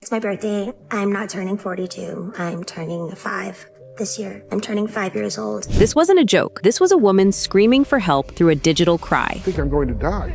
It's my birthday. I'm not turning 42. I'm turning 5 this year. I'm turning 5 years old. This wasn't a joke. This was a woman screaming for help through a digital cry. I think I'm going to die.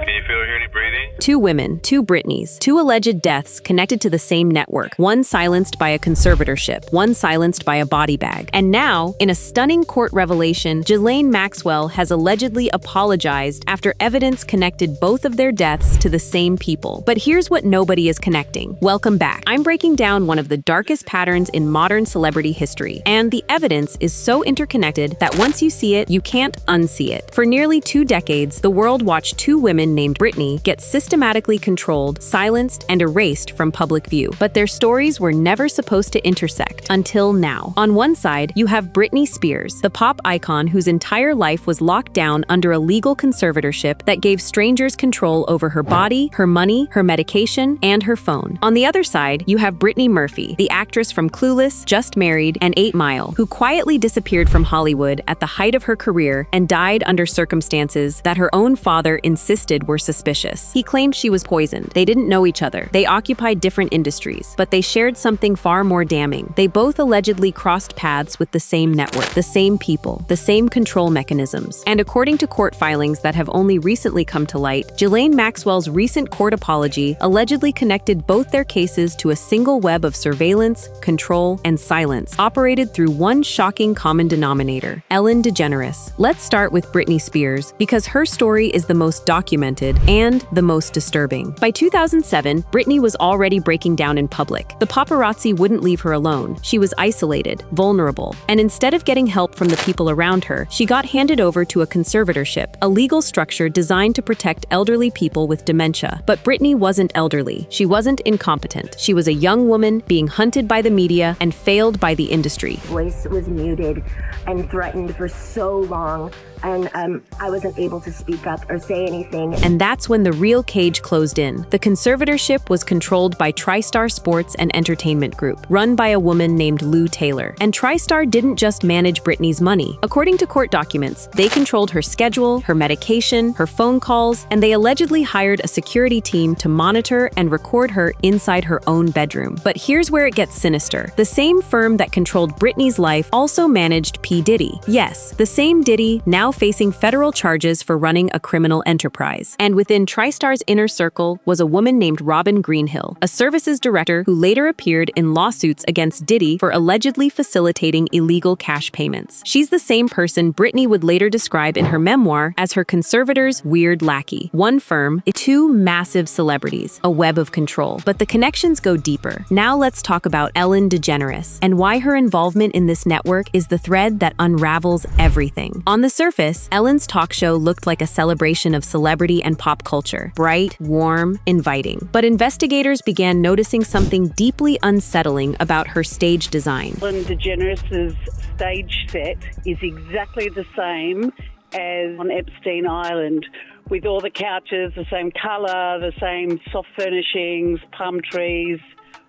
Can you feel or hear any breathing? Two women, two Britneys, two alleged deaths connected to the same network. One silenced by a conservatorship, one silenced by a body bag. And now, in a stunning court revelation, Ghislaine Maxwell has allegedly apologized after evidence connected both of their deaths to the same people. But here's what nobody is connecting. Welcome back. I'm breaking down one of the darkest patterns in modern celebrity history. And the evidence is so interconnected that once you see it, you can't unsee it. For nearly 2 decades, the world watched two women named Britney get systematically controlled, silenced, and erased from public view. But their stories were never supposed to intersect until now. On one side, you have Britney Spears, the pop icon whose entire life was locked down under a legal conservatorship that gave strangers control over her body, her money, her medication, and her phone. On the other side, you have Brittany Murphy, the actress from Clueless, Just Married, and 8 Mile, who quietly disappeared from Hollywood at the height of her career and died under circumstances that her own father insisted were suspicious. He claimed she was poisoned. They didn't know each other. They occupied different industries, but they shared something far more damning. They both allegedly crossed paths with the same network, the same people, the same control mechanisms. And according to court filings that have only recently come to light, Ghislaine Maxwell's recent court apology allegedly connected both their cases to a single web of surveillance, control, and silence, operated through one shocking common denominator: Ellen DeGeneres. Let's start with Britney Spears, because her story is the most documented and the most disturbing. By 2007, Britney was already breaking down in public. The paparazzi wouldn't leave her alone. She was isolated, vulnerable, and instead of getting help from the people around her, she got handed over to a conservatorship, a legal structure designed to protect elderly people with dementia. But Britney wasn't elderly. She wasn't incompetent. She was a young woman being hunted by the media and failed by the industry. Voice was muted and threatened for so long, and I wasn't able to speak up or say anything. And that's when the real cage closed in. The conservatorship was controlled by TriStar Sports and Entertainment Group, run by a woman named Lou Taylor. And TriStar didn't just manage Britney's money. According to court documents, they controlled her schedule, her medication, her phone calls, and they allegedly hired a security team to monitor and record her inside her own bedroom. But here's where it gets sinister. The same firm that controlled Britney's life also managed P. Diddy. Yes, the same Diddy, now facing federal charges for running a criminal enterprise. And within TriStar's inner circle was a woman named Robin Greenhill, a services director who later appeared in lawsuits against Diddy for allegedly facilitating illegal cash payments. She's the same person Britney would later describe in her memoir as her conservator's weird lackey. One firm, two massive celebrities, a web of control. But the connections go deeper. Now let's talk about Ellen DeGeneres and why her involvement in this network is the thread that unravels everything. On the surface, Ellen's talk show looked like a celebration of celebrity and pop culture. Bright, warm, inviting. But investigators began noticing something deeply unsettling about her stage design. Ellen DeGeneres' stage set is exactly the same as on Epstein Island, with all the couches, the same colour, the same soft furnishings, palm trees,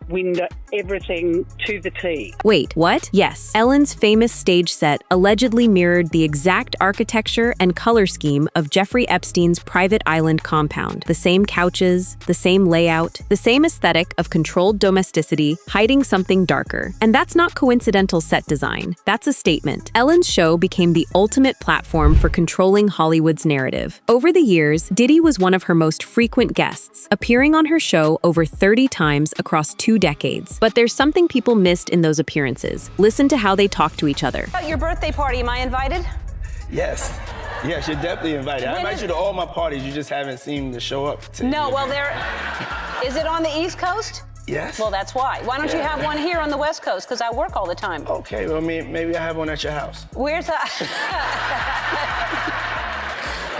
window, everything to the T. Wait, what? Yes, Ellen's famous stage set allegedly mirrored the exact architecture and color scheme of Jeffrey Epstein's private island compound. The same couches, the same layout, the same aesthetic of controlled domesticity, hiding something darker. And that's not coincidental set design. That's a statement. Ellen's show became the ultimate platform for controlling Hollywood's narrative. Over the years, Diddy was one of her most frequent guests, appearing on her show over 30 times across 2 decades. But there's something people missed in those appearances. Listen to how they talk to each other. Your birthday party, am I invited? Yes. Yes, you're definitely invited. I invite you to all my parties. You just haven't seemed to show up to No, well, is it on the East Coast? Yes. Well, that's why. Why don't you have one here on the West Coast? Because I work all the time. Okay, well, maybe I have one at your house. Where's that?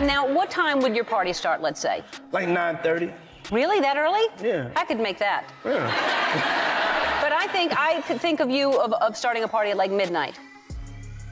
Now, what time would your party start, let's say? Like 9:30. Really? That early? Yeah. I could make that. Yeah. But I could think of you of starting a party at like midnight.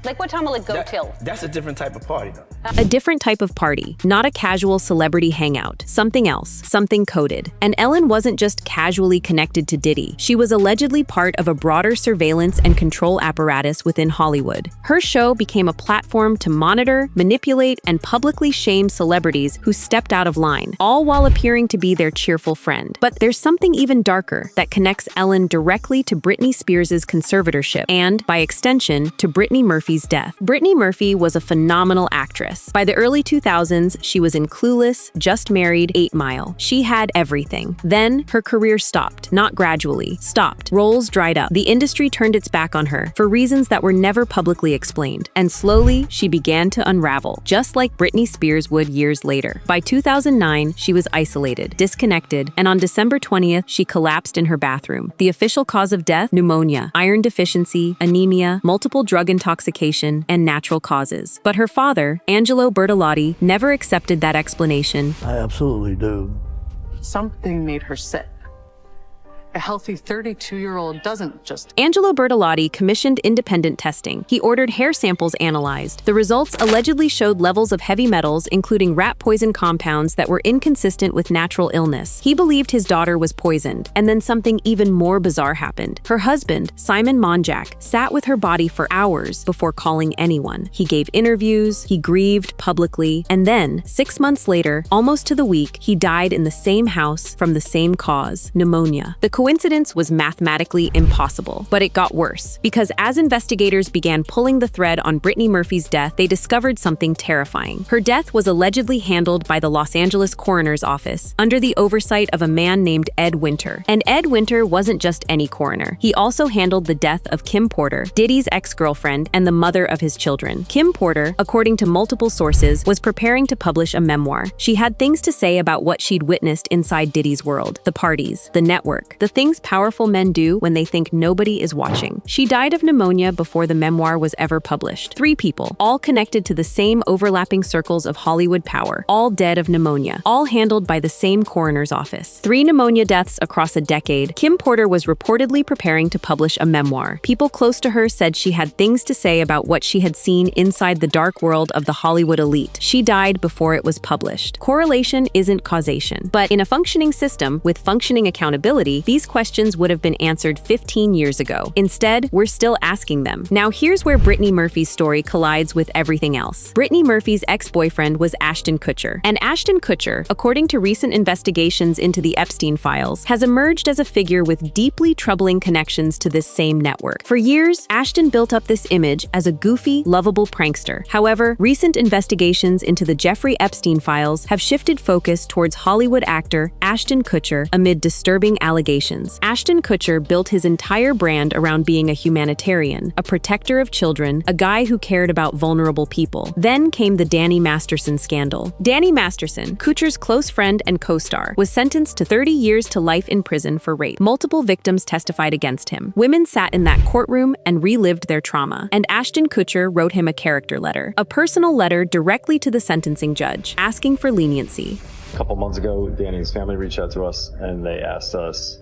Like, what time will it go till? That's a different type of party, though. A different type of party, not a casual celebrity hangout, something else, something coded. And Ellen wasn't just casually connected to Diddy. She was allegedly part of a broader surveillance and control apparatus within Hollywood. Her show became a platform to monitor, manipulate, and publicly shame celebrities who stepped out of line, all while appearing to be their cheerful friend. But there's something even darker that connects Ellen directly to Britney Spears' conservatorship and, by extension, to Brittany Murphy's death. Brittany Murphy was a phenomenal actress. By the early 2000s, she was in Clueless, Just Married, 8 Mile. She had everything. Then, her career stopped. Not gradually. Stopped. Roles dried up. The industry turned its back on her, for reasons that were never publicly explained. And slowly, she began to unravel, just like Britney Spears would years later. By 2009, she was isolated, disconnected, and on December 20th, she collapsed in her bathroom. The official cause of death? Pneumonia, iron deficiency, anemia, multiple drug intoxication, and natural causes. But her father, Angelo Bertolotti, never accepted that explanation. I absolutely do. Something made her sick. A healthy 32-year-old doesn't just... Angelo Bertolotti commissioned independent testing. He ordered hair samples analyzed. The results allegedly showed levels of heavy metals, including rat poison compounds that were inconsistent with natural illness. He believed his daughter was poisoned. And then something even more bizarre happened. Her husband, Simon Monjack, sat with her body for hours before calling anyone. He gave interviews, he grieved publicly, and then, 6 months later, almost to the week, he died in the same house from the same cause, pneumonia. The coincidence was mathematically impossible, but it got worse, because as investigators began pulling the thread on Brittany Murphy's death, they discovered something terrifying. Her death was allegedly handled by the Los Angeles coroner's office, under the oversight of a man named Ed Winter. And Ed Winter wasn't just any coroner. He also handled the death of Kim Porter, Diddy's ex-girlfriend and the mother of his children. Kim Porter, according to multiple sources, was preparing to publish a memoir. She had things to say about what she'd witnessed inside Diddy's world, the parties, the network, the things powerful men do when they think nobody is watching. She died of pneumonia before the memoir was ever published. 3 people, all connected to the same overlapping circles of Hollywood power, all dead of pneumonia, all handled by the same coroner's office. 3 pneumonia deaths across a decade. Kim Porter was reportedly preparing to publish a memoir. People close to her said she had things to say about what she had seen inside the dark world of the Hollywood elite. She died before it was published. Correlation isn't causation, but in a functioning system with functioning accountability, these questions would have been answered 15 years ago. Instead, we're still asking them. Now here's where Brittany Murphy's story collides with everything else. Brittany Murphy's ex-boyfriend was Ashton Kutcher. And Ashton Kutcher, according to recent investigations into the Epstein files, has emerged as a figure with deeply troubling connections to this same network. For years, Ashton built up this image as a goofy, lovable prankster. However, recent investigations into the Jeffrey Epstein files have shifted focus towards Hollywood actor Ashton Kutcher amid disturbing allegations. Ashton Kutcher built his entire brand around being a humanitarian, a protector of children, a guy who cared about vulnerable people. Then came the Danny Masterson scandal. Danny Masterson, Kutcher's close friend and co-star, was sentenced to 30 years to life in prison for rape. Multiple victims testified against him. Women sat in that courtroom and relived their trauma. And Ashton Kutcher wrote him a character letter, a personal letter directly to the sentencing judge, asking for leniency. A couple months ago, Danny's family reached out to us and they asked us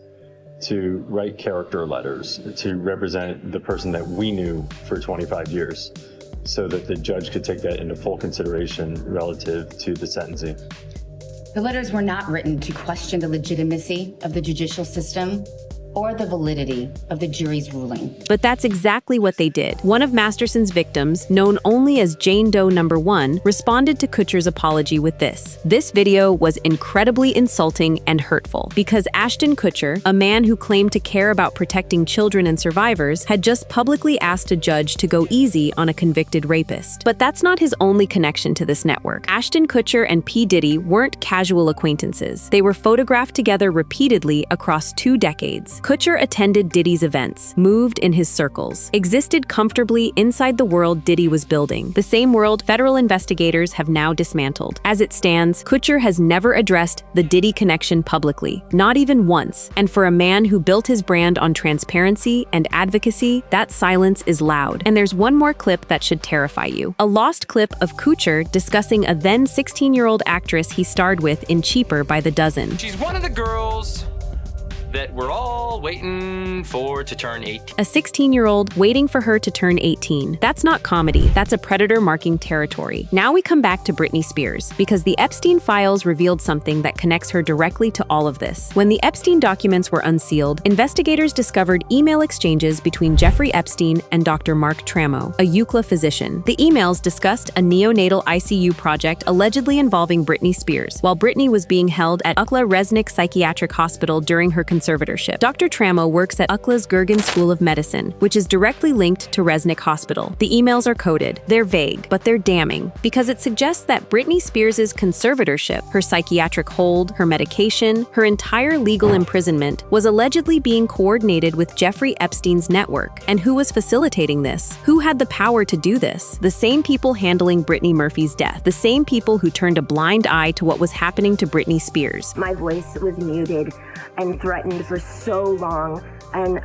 to write character letters to represent the person that we knew for 25 years so that the judge could take that into full consideration relative to the sentencing. The letters were not written to question the legitimacy of the judicial system or the validity of the jury's ruling. But that's exactly what they did. One of Masterson's victims, known only as Jane Doe number 1, responded to Kutcher's apology with this. This video was incredibly insulting and hurtful because Ashton Kutcher, a man who claimed to care about protecting children and survivors, had just publicly asked a judge to go easy on a convicted rapist. But that's not his only connection to this network. Ashton Kutcher and P. Diddy weren't casual acquaintances. They were photographed together repeatedly across 2 decades. Kutcher attended Diddy's events, moved in his circles, existed comfortably inside the world Diddy was building, the same world federal investigators have now dismantled. As it stands, Kutcher has never addressed the Diddy connection publicly, not even once. And for a man who built his brand on transparency and advocacy, that silence is loud. And there's one more clip that should terrify you. A lost clip of Kutcher discussing a then 16-year-old actress he starred with in Cheaper by the Dozen. She's one of the girls that we're all waiting for to turn 18. A 16-year-old waiting for her to turn 18. That's not comedy. That's a predator marking territory. Now we come back to Britney Spears, because the Epstein files revealed something that connects her directly to all of this. When the Epstein documents were unsealed, investigators discovered email exchanges between Jeffrey Epstein and Dr. Mark Tramo, a UCLA physician. The emails discussed a neonatal ICU project allegedly involving Britney Spears, while Britney was being held at UCLA Resnick Psychiatric Hospital during her conservatorship. Dr. Tramo works at UCLA's Gergen School of Medicine, which is directly linked to Resnick Hospital. The emails are coded. They're vague, but they're damning, because it suggests that Britney Spears' conservatorship, her psychiatric hold, her medication, her entire legal imprisonment, was allegedly being coordinated with Jeffrey Epstein's network. And who was facilitating this? Who had the power to do this? The same people handling Brittany Murphy's death. The same people who turned a blind eye to what was happening to Britney Spears. My voice was muted and threatened for so long, and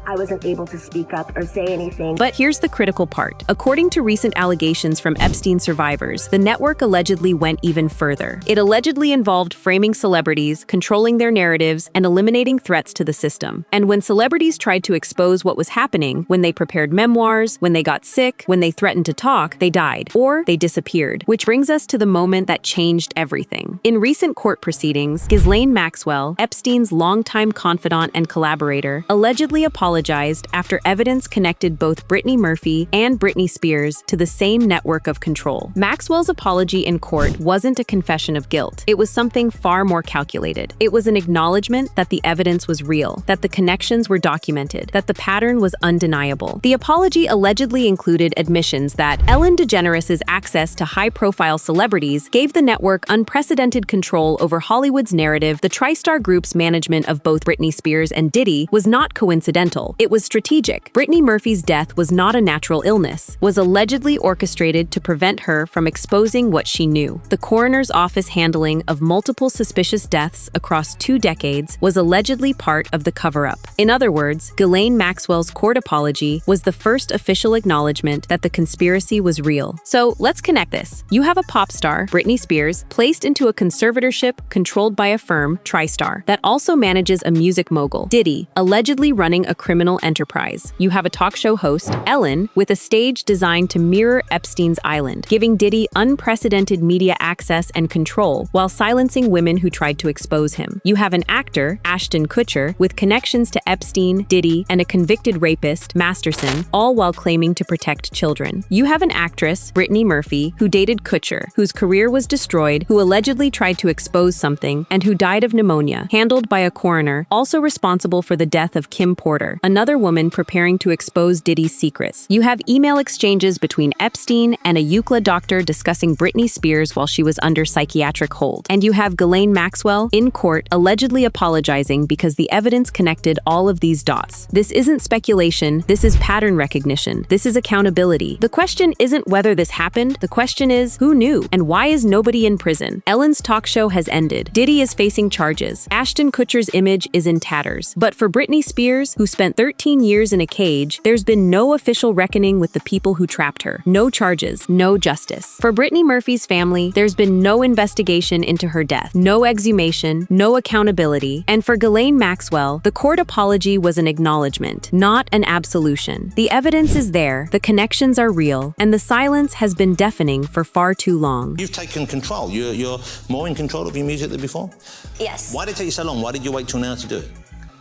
I wasn't able to speak up or say anything. But here's the critical part. According to recent allegations from Epstein survivors, the network allegedly went even further. It allegedly involved framing celebrities, controlling their narratives, and eliminating threats to the system. And when celebrities tried to expose what was happening, when they prepared memoirs, when they got sick, when they threatened to talk, they died, or they disappeared. Which brings us to the moment that changed everything. In recent court proceedings, Ghislaine Maxwell, Epstein's longtime confidant and collaborator, allegedly apologized after evidence connected both Britney Murphy and Britney Spears to the same network of control. Maxwell's apology in court wasn't a confession of guilt. It was something far more calculated. It was an acknowledgement that the evidence was real, that the connections were documented, that the pattern was undeniable. The apology allegedly included admissions that Ellen DeGeneres' access to high-profile celebrities gave the network unprecedented control over Hollywood's narrative. The TriStar Group's management of both Britney Spears and Diddy was not coincidental. It was strategic. Britney Murphy's death was not a natural illness, was allegedly orchestrated to prevent her from exposing what she knew. The coroner's office handling of multiple suspicious deaths across 2 decades was allegedly part of the cover-up. In other words, Ghislaine Maxwell's court apology was the first official acknowledgement that the conspiracy was real. So let's connect this. You have a pop star, Britney Spears, placed into a conservatorship controlled by a firm, TriStar, that also manages a music mogul, Diddy, allegedly running a criminal enterprise. You have a talk show host, Ellen, with a stage designed to mirror Epstein's island, giving Diddy unprecedented media access and control while silencing women who tried to expose him. You have an actor, Ashton Kutcher, with connections to Epstein, Diddy, and a convicted rapist, Masterson, all while claiming to protect children. You have an actress, Britney Murphy, who dated Kutcher, whose career was destroyed, who allegedly tried to expose something, and who died of pneumonia, handled by a coroner, also responsible for the death of Kim Porter, another woman preparing to expose Diddy's secrets. You have email exchanges between Epstein and a UCLA doctor discussing Britney Spears while she was under psychiatric hold. And you have Ghislaine Maxwell in court allegedly apologizing because the evidence connected all of these dots. This isn't speculation, this is pattern recognition, this is accountability. The question isn't whether this happened, the question is, who knew? And why is nobody in prison? Ellen's talk show has ended. Diddy is facing charges. Ashton Kutcher's image is in tatters. But for Britney Spears, who spent 13 years in a cage, there's been no official reckoning with the people who trapped her. No charges, no justice. For Britney Murphy's family, there's been no investigation into her death, no exhumation, no accountability. And for Ghislaine Maxwell, the court apology was an acknowledgement, not an absolution. The evidence is there, the connections are real, and the silence has been deafening for far too long. You've taken control. You're more in control of your music than before? Yes. Why did it take you so long? Why did you wait till now to do it?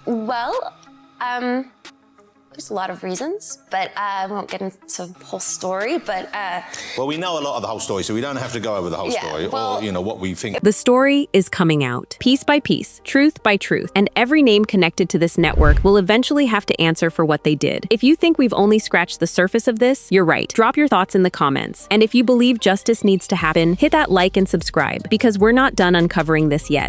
Well, there's a lot of reasons, but I won't get into the whole story, but... Well, we know a lot of the whole story, so we don't have to go over the whole story, or, what we think. The story is coming out, piece by piece, truth by truth, and every name connected to this network will eventually have to answer for what they did. If you think we've only scratched the surface of this, you're right. Drop your thoughts in the comments. And if you believe justice needs to happen, hit that like and subscribe, because we're not done uncovering this yet.